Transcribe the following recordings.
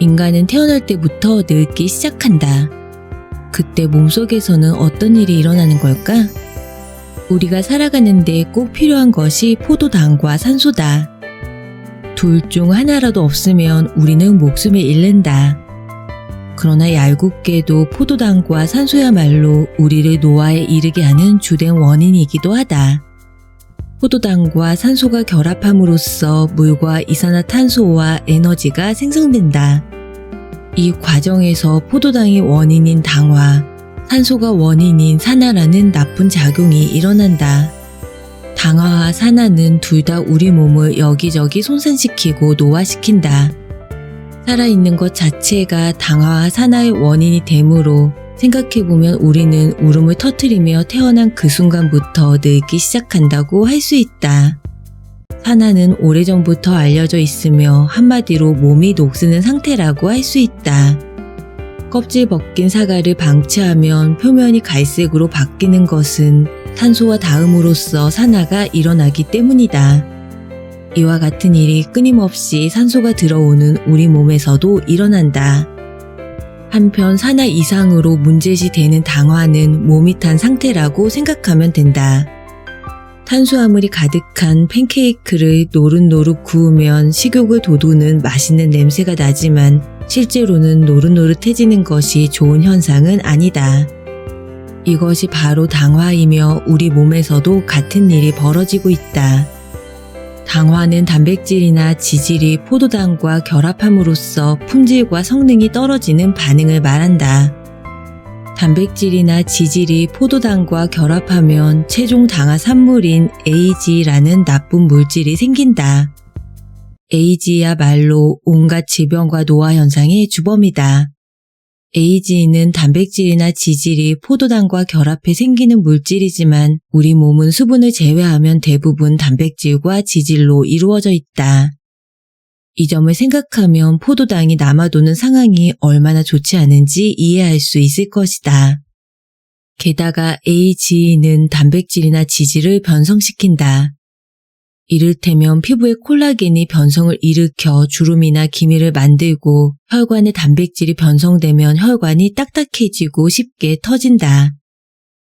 인간은 태어날 때부터 늙기 시작한다. 그때 몸속에서는 어떤 일이 일어나는 걸까? 우리가 살아가는데 꼭 필요한 것이 포도당과 산소다. 둘 중 하나라도 없으면 우리는 목숨을 잃는다. 그러나 얄궂게도 포도당과 산소야말로 우리를 노화에 이르게 하는 주된 원인이기도 하다. 포도당과 산소가 결합함으로써 물과 이산화탄소와 에너지가 생성된다. 이 과정에서 포도당이 원인인 당화, 산소가 원인인 산화라는 나쁜 작용이 일어난다. 당화와 산화는 둘 다 우리 몸을 여기저기 손상시키고 노화시킨다. 살아있는 것 자체가 당화와 산화의 원인이 되므로 생각해보면 우리는 울음을 터뜨리며 태어난 그 순간부터 늙기 시작한다고 할 수 있다. 산화는 오래전부터 알려져 있으며 한마디로 몸이 녹쓰는 상태라고 할 수 있다. 껍질 벗긴 사과를 방치하면 표면이 갈색으로 바뀌는 것은 산소와 닿음으로써 산화가 일어나기 때문이다. 이와 같은 일이 끊임없이 산소가 들어오는 우리 몸에서도 일어난다. 한편 산화 이상으로 문제시 되는 당화는 몸이 탄 상태라고 생각하면 된다. 탄수화물이 가득한 팬케이크를 노릇노릇 구우면 식욕을 돋우는 맛있는 냄새가 나지만 실제로는 노릇노릇해지는 것이 좋은 현상은 아니다. 이것이 바로 당화이며 우리 몸에서도 같은 일이 벌어지고 있다. 당화는 단백질이나 지질이 포도당과 결합함으로써 품질과 성능이 떨어지는 반응을 말한다. 단백질이나 지질이 포도당과 결합하면 최종 당화 산물인 AG라는 나쁜 물질이 생긴다. AG야말로 온갖 질병과 노화 현상의 주범이다. AG는 단백질이나 지질이 포도당과 결합해 생기는 물질이지만 우리 몸은 수분을 제외하면 대부분 단백질과 지질로 이루어져 있다. 이 점을 생각하면 포도당이 남아도는 상황이 얼마나 좋지 않은지 이해할 수 있을 것이다. 게다가 AG는 단백질이나 지질을 변성시킨다. 이를테면 피부의 콜라겐이 변성을 일으켜 주름이나 기미를 만들고 혈관의 단백질이 변성되면 혈관이 딱딱해지고 쉽게 터진다.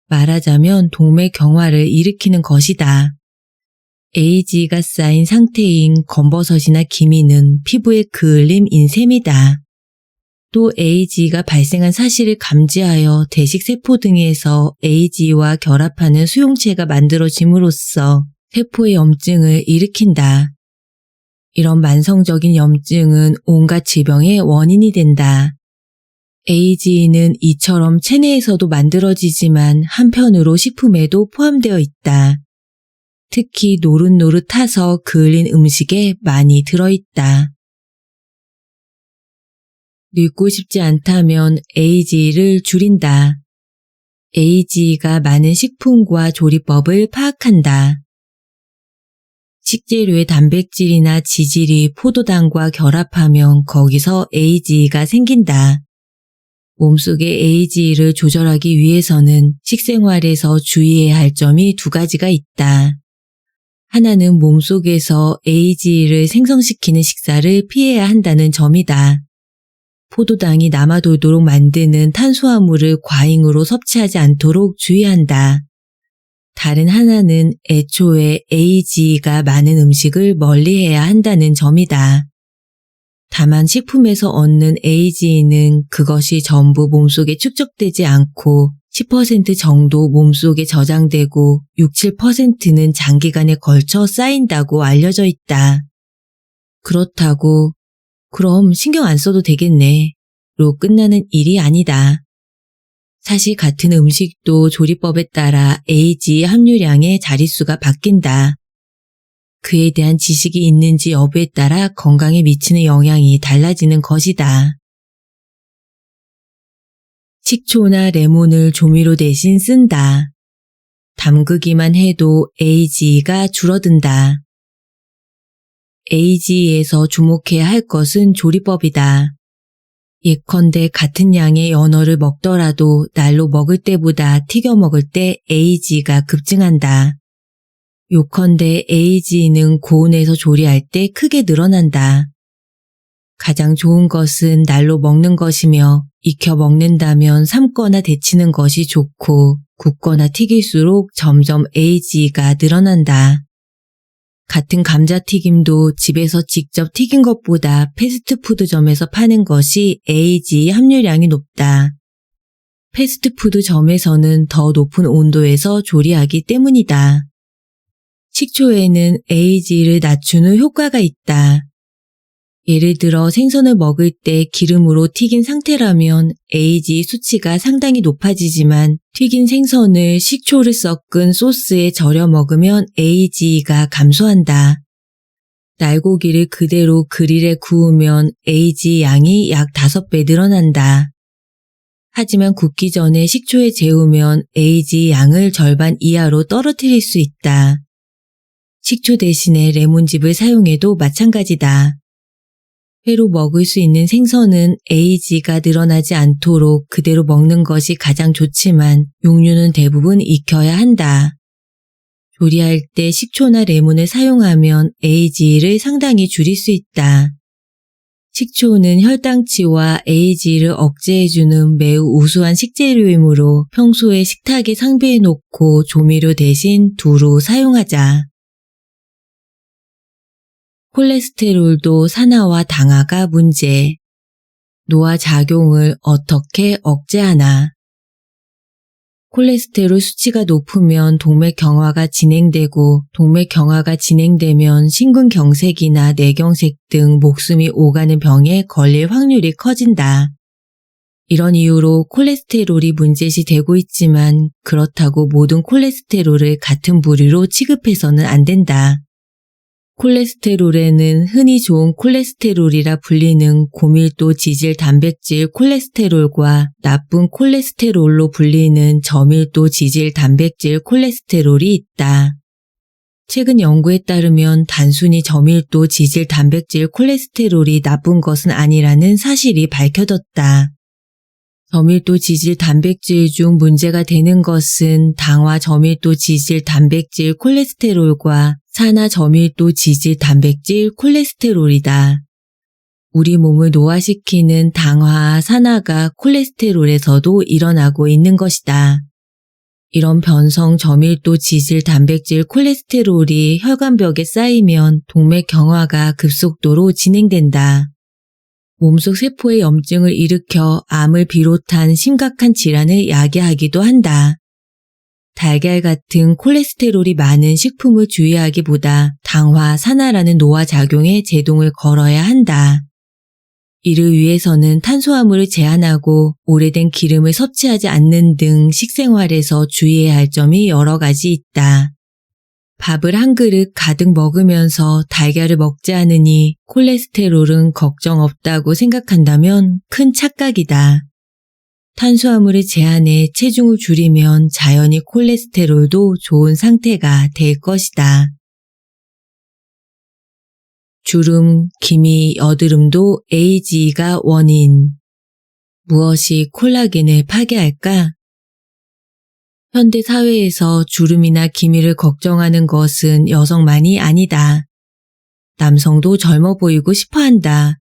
말하자면 동맥경화를 일으키는 것이다. AG가 쌓인 상태인 검버섯이나 기미는 피부에 그을림인 셈이다. 또 AG가 발생한 사실을 감지하여 대식세포 등에서 AG와 결합하는 수용체가 만들어짐으로써 세포의 염증을 일으킨다. 이런 만성적인 염증은 온갖 질병의 원인이 된다. AG는 이처럼 체내에서도 만들어지지만 한편으로 식품에도 포함되어 있다. 특히 노릇노릇타서 그을린 음식에 많이 들어있다. 늙고 싶지 않다면 AG를 줄인다. AG가 많은 식품과 조리법을 파악한다. 식재료의 단백질이나 지질이 포도당과 결합하면 거기서 AG가 생긴다. 몸속의 AG를 조절하기 위해서는 식생활에서 주의해야 할 점이 두 가지가 있다. 하나는 몸속에서 AG를 생성시키는 식사를 피해야 한다는 점이다. 포도당이 남아돌도록 만드는 탄수화물을 과잉으로 섭취하지 않도록 주의한다. 다른 하나는 애초에 AG가 많은 음식을 멀리해야 한다는 점이다. 다만 식품에서 얻는 AG는 그것이 전부 몸속에 축적되지 않고 10% 정도 몸속에 저장되고 6~7%는 장기간에 걸쳐 쌓인다고 알려져 있다. 그렇다고 그럼 신경 안 써도 되겠네 로 끝나는 일이 아니다. 사실 같은 음식도 조리법에 따라 AG 함유량의 자릿수가 바뀐다. 그에 대한 지식이 있는지 여부에 따라 건강에 미치는 영향이 달라지는 것이다. 식초나 레몬을 조미료 대신 쓴다. 담그기만 해도 AG가 줄어든다. AG에서 주목해야 할 것은 조리법이다. 예컨대 같은 양의 연어를 먹더라도 날로 먹을 때보다 튀겨 먹을 때 AG가 급증한다. 요컨대 AG는 고온에서 조리할 때 크게 늘어난다. 가장 좋은 것은 날로 먹는 것이며 익혀 먹는다면 삶거나 데치는 것이 좋고 굽거나 튀길수록 점점 AG가 늘어난다. 같은 감자튀김도 집에서 직접 튀긴 것보다 패스트푸드점에서 파는 것이 AG 함유량이 높다. 패스트푸드점에서는 더 높은 온도에서 조리하기 때문이다. 식초에는 AG를 낮추는 효과가 있다. 예를 들어 생선을 먹을 때 기름으로 튀긴 상태라면 AG 수치가 상당히 높아지지만 튀긴 생선을 식초를 섞은 소스에 절여 먹으면 AG가 감소한다. 날고기를 그대로 그릴에 구우면 AG 양이 약 5배 늘어난다. 하지만 굽기 전에 식초에 재우면 AG 양을 절반 이하로 떨어뜨릴 수 있다. 식초 대신에 레몬즙을 사용해도 마찬가지다. 회로 먹을 수 있는 생선은 AG가 늘어나지 않도록 그대로 먹는 것이 가장 좋지만 육류는 대부분 익혀야 한다. 조리할 때 식초나 레몬을 사용하면 AG를 상당히 줄일 수 있다. 식초는 혈당치와 AG를 억제해주는 매우 우수한 식재료이므로 평소에 식탁에 상비해 놓고 조미료 대신 두루 사용하자. 콜레스테롤도 산화와 당화가 문제. 노화 작용을 어떻게 억제하나? 콜레스테롤 수치가 높으면 동맥경화가 진행되고 동맥경화가 진행되면 심근경색이나 뇌경색 등 목숨이 오가는 병에 걸릴 확률이 커진다. 이런 이유로 콜레스테롤이 문제시 되고 있지만 그렇다고 모든 콜레스테롤을 같은 부류로 취급해서는 안 된다. 콜레스테롤에는 흔히 좋은 콜레스테롤이라 불리는 고밀도 지질 단백질 콜레스테롤과 나쁜 콜레스테롤로 불리는 저밀도 지질 단백질 콜레스테롤이 있다. 최근 연구에 따르면 단순히 저밀도 지질 단백질 콜레스테롤이 나쁜 것은 아니라는 사실이 밝혀졌다. 저밀도 지질 단백질 중 문제가 되는 것은 당화 저밀도 지질 단백질 콜레스테롤과 산화 저밀도 지질 단백질 콜레스테롤이다. 우리 몸을 노화시키는 당화, 산화가 콜레스테롤에서도 일어나고 있는 것이다. 이런 변성 저밀도 지질 단백질 콜레스테롤이 혈관벽에 쌓이면 동맥경화가 급속도로 진행된다. 몸속 세포에 염증을 일으켜 암을 비롯한 심각한 질환을 야기하기도 한다. 달걀 같은 콜레스테롤이 많은 식품을 주의하기보다 당화, 산화라는 노화작용에 제동을 걸어야 한다. 이를 위해서는 탄수화물을 제한하고 오래된 기름을 섭취하지 않는 등 식생활에서 주의해야 할 점이 여러 가지 있다. 밥을 한 그릇 가득 먹으면서 달걀을 먹지 않으니 콜레스테롤은 걱정 없다고 생각한다면 큰 착각이다. 탄수화물을 제한해 체중을 줄이면 자연히 콜레스테롤도 좋은 상태가 될 것이다. 주름, 기미, 여드름도 AGE가 원인. 무엇이 콜라겐을 파괴할까? 현대 사회에서 주름이나 기미를 걱정하는 것은 여성만이 아니다. 남성도 젊어 보이고 싶어한다.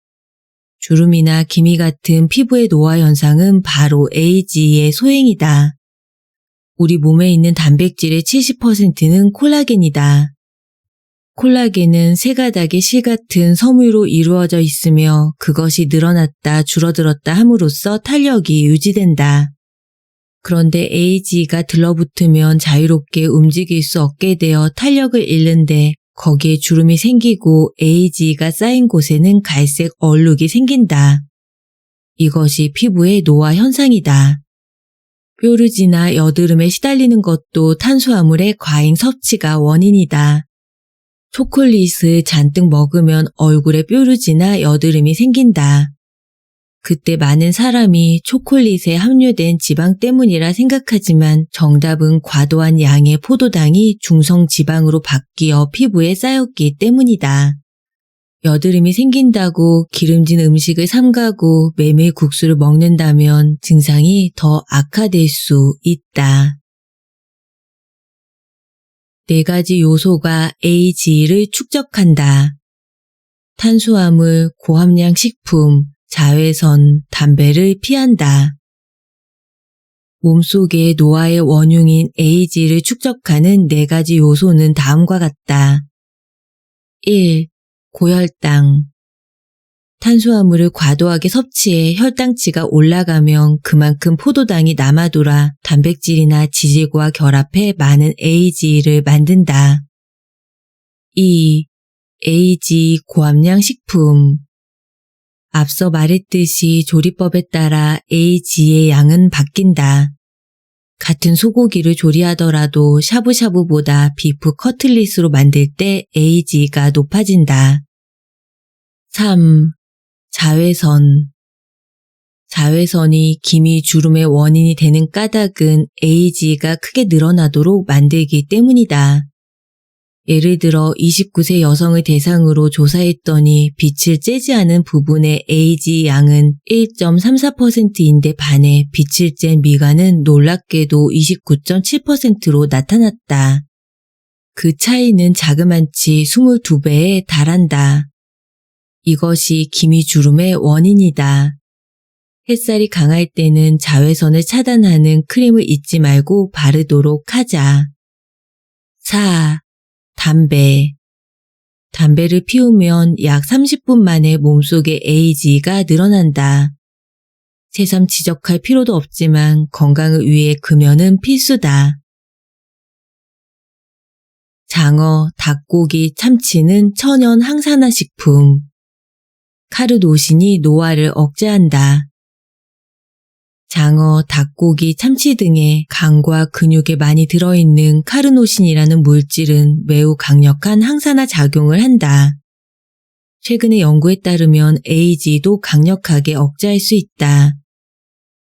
주름이나 기미 같은 피부의 노화 현상은 바로 AGE의 소행이다. 우리 몸에 있는 단백질의 70%는 콜라겐이다. 콜라겐은 세 가닥의 실 같은 섬유로 이루어져 있으며 그것이 늘어났다 줄어들었다 함으로써 탄력이 유지된다. 그런데 AGE가 들러붙으면 자유롭게 움직일 수 없게 되어 탄력을 잃는데 거기에 주름이 생기고 AGE가 쌓인 곳에는 갈색 얼룩이 생긴다. 이것이 피부의 노화 현상이다. 뾰루지나 여드름에 시달리는 것도 탄수화물의 과잉 섭취가 원인이다. 초콜릿을 잔뜩 먹으면 얼굴에 뾰루지나 여드름이 생긴다. 그때 많은 사람이 초콜릿에 함유된 지방 때문이라 생각하지만 정답은 과도한 양의 포도당이 중성 지방으로 바뀌어 피부에 쌓였기 때문이다. 여드름이 생긴다고 기름진 음식을 삼가고 메밀국수를 먹는다면 증상이 더 악화될 수 있다. 4가지 요소가 AGE를 축적한다. 탄수화물, 고함량 식품, 자외선, 담배를 피한다. 몸속의 노화의 원흉인 에이지를 축적하는 4가지 요소는 다음과 같다. 1. 고혈당. 탄수화물을 과도하게 섭취해 혈당치가 올라가면 그만큼 포도당이 남아돌아 단백질이나 지질과 결합해 많은 AGE를 만든다. 2. AGE 고함량 식품. 앞서 말했듯이 조리법에 따라 AGE의 양은 바뀐다. 같은 소고기를 조리하더라도 샤브샤브보다 비프 커틀릿으로 만들 때 AGE가 높아진다. 3. 자외선. 자외선이 기미 주름의 원인이 되는 까닭은 AGE가 크게 늘어나도록 만들기 때문이다. 예를 들어 29세 여성을 대상으로 조사했더니 빛을 쬐지 않은 부분의 AGE 양은 1.34%인데 반해 빛을 쬐 미간은 놀랍게도 29.7%로 나타났다. 그 차이는 자그만치 22배에 달한다. 이것이 기미주름의 원인이다. 햇살이 강할 때는 자외선을 차단하는 크림을 잊지 말고 바르도록 하자. 4. 담배. 담배를 피우면 약 30분 만에 몸속의 AGE가 늘어난다. 새삼 지적할 필요도 없지만 건강을 위해 금연은 필수다. 장어, 닭고기, 참치는 천연 항산화 식품. 카르노신이 노화를 억제한다. 장어, 닭고기, 참치 등의 간과 근육에 많이 들어있는 카르노신이라는 물질은 매우 강력한 항산화 작용을 한다. 최근의 연구에 따르면 AGE도 강력하게 억제할 수 있다.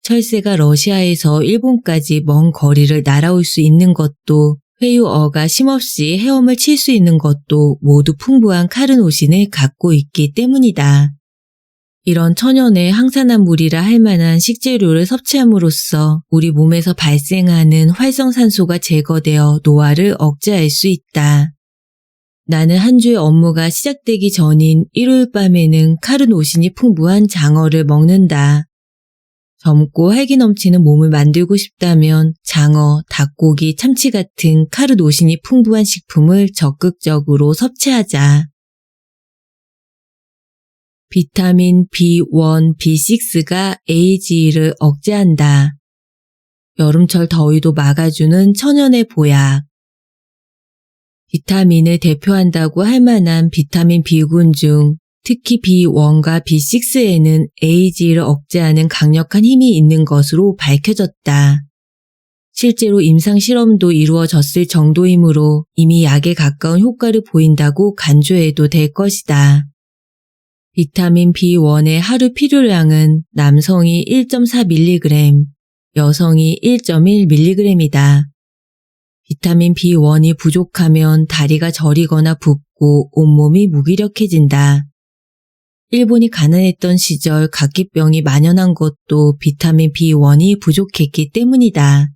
철새가 러시아에서 일본까지 먼 거리를 날아올 수 있는 것도, 회유어가 쉼없이 헤엄을 칠 수 있는 것도 모두 풍부한 카르노신을 갖고 있기 때문이다. 이런 천연의 항산화물이라 할 만한 식재료를 섭취함으로써 우리 몸에서 발생하는 활성산소가 제거되어 노화를 억제할 수 있다. 나는 한 주의 업무가 시작되기 전인 일요일 밤에는 카르노신이 풍부한 장어를 먹는다. 젊고 활기 넘치는 몸을 만들고 싶다면 장어, 닭고기, 참치 같은 카르노신이 풍부한 식품을 적극적으로 섭취하자. 비타민 B1, B6가 AGE를 억제한다. 여름철 더위도 막아주는 천연의 보약. 비타민을 대표한다고 할 만한 비타민 B군 중 특히 B1과 B6에는 AGE를 억제하는 강력한 힘이 있는 것으로 밝혀졌다. 실제로 임상실험도 이루어졌을 정도이므로 이미 약에 가까운 효과를 보인다고 간주해도 될 것이다. 비타민 B1의 하루 필요량은 남성이 1.4mg, 여성이 1.1mg이다. 비타민 B1이 부족하면 다리가 저리거나 붓고 온몸이 무기력해진다. 일본이 가난했던 시절 각기병이 만연한 것도 비타민 B1이 부족했기 때문이다.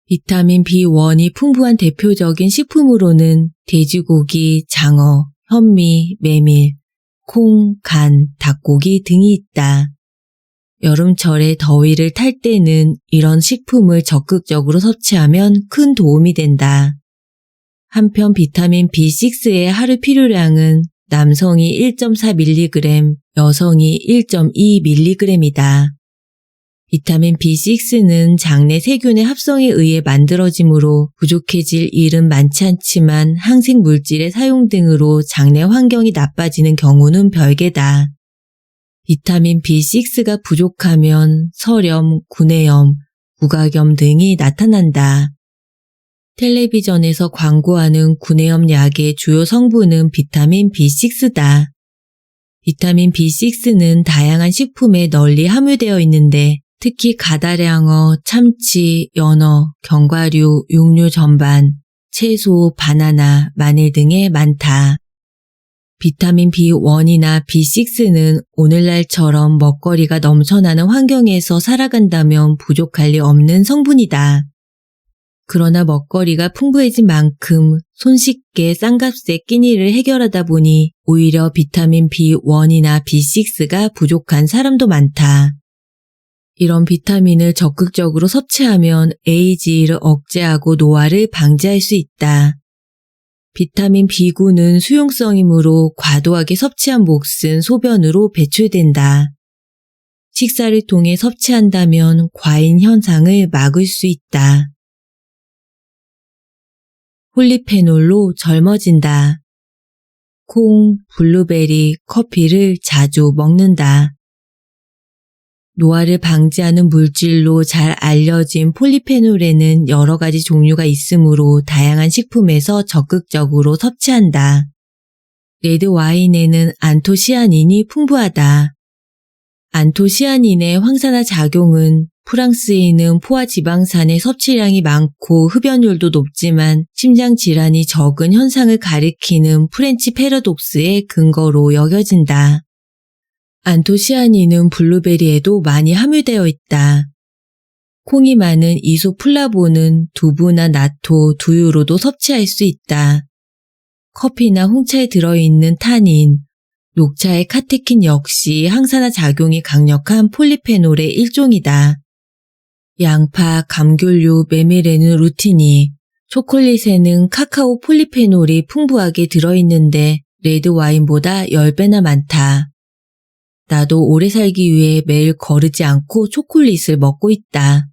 비타민 B1이 풍부한 대표적인 식품으로는 돼지고기, 장어, 현미, 메밀, 콩, 간, 닭고기 등이 있다. 여름철에 더위를 탈 때는 이런 식품을 적극적으로 섭취하면 큰 도움이 된다. 한편 비타민 B6의 하루 필요량은 남성이 1.4mg, 여성이 1.2mg이다. 비타민 B6는 장내 세균의 합성에 의해 만들어지므로 부족해질 일은 많지 않지만 항생 물질의 사용 등으로 장내 환경이 나빠지는 경우는 별개다. 비타민 B6가 부족하면 설염, 구내염, 부각염 등이 나타난다. 텔레비전에서 광고하는 구내염 약의 주요 성분은 비타민 B6다. 비타민 B6는 다양한 식품에 널리 함유되어 있는데 특히 가다량어, 참치, 연어, 견과류, 육류 전반, 채소, 바나나, 마늘 등에 많다. 비타민 B1이나 B6는 오늘날처럼 먹거리가 넘쳐나는 환경에서 살아간다면 부족할 리 없는 성분이다. 그러나 먹거리가 풍부해진 만큼 손쉽게 싼값에 끼니를 해결하다 보니 오히려 비타민 B1이나 B6가 부족한 사람도 많다. 이런 비타민을 적극적으로 섭취하면 에이지를 억제하고 노화를 방지할 수 있다. 비타민 B9는 수용성이므로 과도하게 섭취한 몫은 소변으로 배출된다. 식사를 통해 섭취한다면 과인 현상을 막을 수 있다. 폴리페놀로 젊어진다. 콩, 블루베리, 커피를 자주 먹는다. 노화를 방지하는 물질로 잘 알려진 폴리페놀에는 여러 가지 종류가 있으므로 다양한 식품에서 적극적으로 섭취한다. 레드 와인에는 안토시아닌이 풍부하다. 안토시아닌의 황산화 작용은 프랑스인은 포화 지방산의 섭취량이 많고 흡연율도 높지만 심장 질환이 적은 현상을 가리키는 프렌치 패러독스의 근거로 여겨진다. 안토시아닌은 블루베리에도 많이 함유되어 있다. 콩이 많은 이소플라본은 두부나 나토, 두유로도 섭취할 수 있다. 커피나 홍차에 들어있는 타닌, 녹차의 카테킨 역시 항산화 작용이 강력한 폴리페놀의 일종이다. 양파, 감귤류, 메밀에는 루틴이, 초콜릿에는 카카오 폴리페놀이 풍부하게 들어있는데 레드 와인보다 10배나 많다. 나도 오래 살기 위해 매일 거르지 않고 초콜릿을 먹고 있다.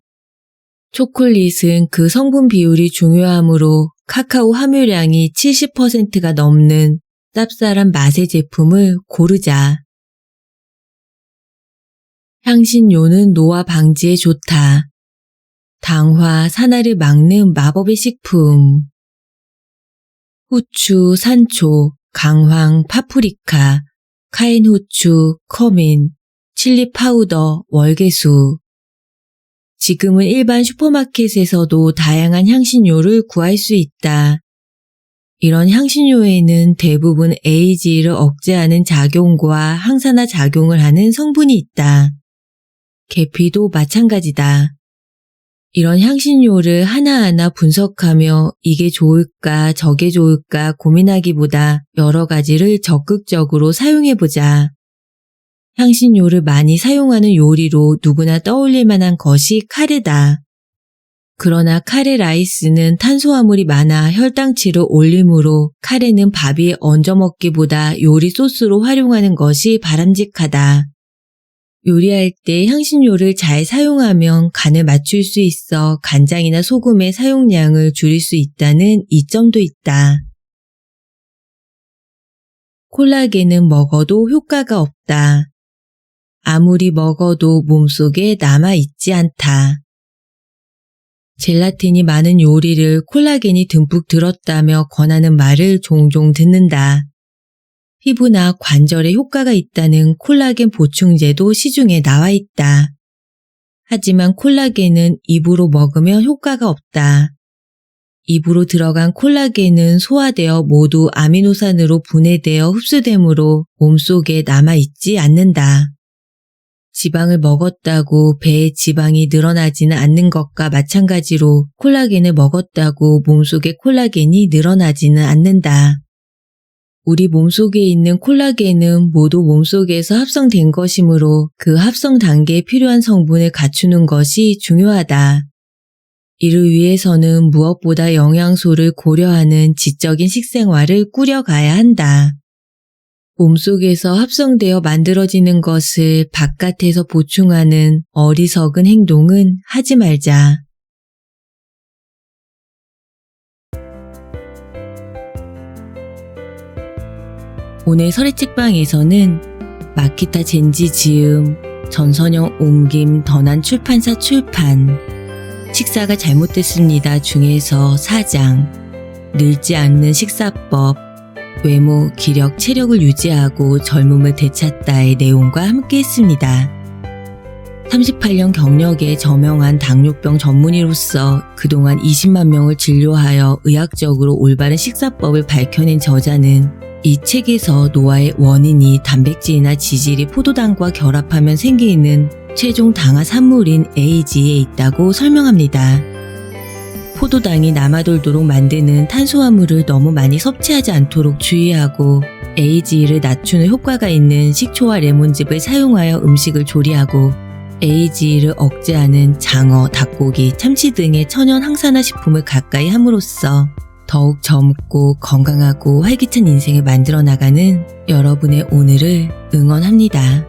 초콜릿은 그 성분 비율이 중요하므로 카카오 함유량이 70%가 넘는 쌉쌀한 맛의 제품을 고르자. 향신료는 노화 방지에 좋다. 당화, 산화를 막는 마법의 식품. 후추, 산초, 강황, 파프리카, 카엔 후추, 커민, 칠리 파우더, 월계수. 지금은 일반 슈퍼마켓에서도 다양한 향신료를 구할 수 있다. 이런 향신료에는 대부분 에이지를 억제하는 작용과 항산화 작용을 하는 성분이 있다. 계피도 마찬가지다. 이런 향신료를 하나하나 분석하며 이게 좋을까 저게 좋을까 고민하기보다 여러 가지를 적극적으로 사용해보자. 향신료를 많이 사용하는 요리로 누구나 떠올릴 만한 것이 카레다. 그러나 카레 라이스는 탄수화물이 많아 혈당치를 올리므로 카레는 밥 위에 얹어 먹기보다 요리 소스로 활용하는 것이 바람직하다. 요리할 때 향신료를 잘 사용하면 간을 맞출 수 있어 간장이나 소금의 사용량을 줄일 수 있다는 이점도 있다. 콜라겐은 먹어도 효과가 없다. 아무리 먹어도 몸속에 남아있지 않다. 젤라틴이 많은 요리를 콜라겐이 듬뿍 들었다며 권하는 말을 종종 듣는다. 피부나 관절에 효과가 있다는 콜라겐 보충제도 시중에 나와 있다. 하지만 콜라겐은 입으로 먹으면 효과가 없다. 입으로 들어간 콜라겐은 소화되어 모두 아미노산으로 분해되어 흡수되므로 몸속에 남아있지 않는다. 지방을 먹었다고 배에 지방이 늘어나지는 않는 것과 마찬가지로 콜라겐을 먹었다고 몸속에 콜라겐이 늘어나지는 않는다. 우리 몸속에 있는 콜라겐은 모두 몸속에서 합성된 것이므로 그 합성 단계에 필요한 성분을 갖추는 것이 중요하다. 이를 위해서는 무엇보다 영양소를 고려하는 지적인 식생활을 꾸려가야 한다. 몸속에서 합성되어 만들어지는 것을 바깥에서 보충하는 어리석은 행동은 하지 말자. 오늘 설의책방에서는 마키타 젠지 지음, 전선영 옮김 더난 출판사 출판, 식사가 잘못됐습니다 중에서 4장, 늙지 않는 식사법, 외모, 기력, 체력을 유지하고 젊음을 되찾다의 내용과 함께했습니다. 38년 경력의 저명한 당뇨병 전문의로서 그동안 20만 명을 진료하여 의학적으로 올바른 식사법을 밝혀낸 저자는 이 책에서 노화의 원인이 단백질이나 지질이 포도당과 결합하면 생기는 최종 당화 산물인 AG에 있다고 설명합니다. 포도당이 남아돌도록 만드는 탄수화물을 너무 많이 섭취하지 않도록 주의하고 AGE를 낮추는 효과가 있는 식초와 레몬즙을 사용하여 음식을 조리하고 AGE를 억제하는 장어, 닭고기, 참치 등의 천연 항산화 식품을 가까이 함으로써 더욱 젊고 건강하고 활기찬 인생을 만들어 나가는 여러분의 오늘을 응원합니다.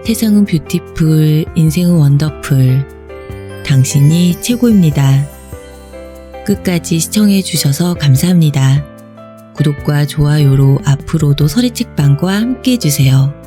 세상은 뷰티풀, 인생은 원더풀. 당신이 최고입니다. 끝까지 시청해 주셔서 감사합니다. 구독과 좋아요로 앞으로도 서리책방과 함께 해주세요.